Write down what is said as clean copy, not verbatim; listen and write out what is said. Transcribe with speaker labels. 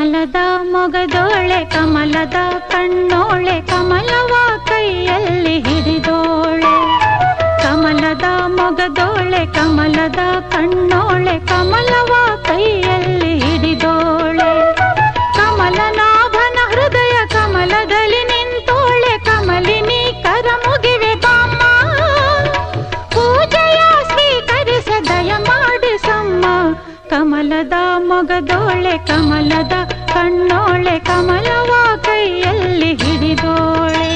Speaker 1: ಕಮಲದ ಮೊಗದೋಳೆ ಕಮಲದ ಕಣ್ಣೋಳೆ ಕಮಲವ ಕೈಯಲ್ಲಿ ಹಿಡಿದೋಳೆ. ಕಮಲದ ಮೊಗದೋಳೆ ಕಮಲದ ಕಣ್ಣೋಳೆ ಕಮಲವ ಕೈಯಲ್ಲಿ ಹಿಡಿದೋಳೆ. ಕಮಲನಾಭನ ಹೃದಯ ಕಮಲದಲ್ಲಿ ನಿಂತೋಳೆ. ಕಮಲಿನಿ ಕರ ಮುಗಿವೆ ಬಾಮ್ಮ, ಪೂಜೆಯ ಸ್ವೀಕರಿಸ ದಯ ಮಾಡಿಸಮ್ಮ. ಕಮಲದ ಮೊಗದೋಳೆ ಕಮಲದ ಕಣ್ಣೋಳೆ ಕಮಲವ ಕೈಯಲ್ಲಿ ಹಿಡಿದೋಳೆ.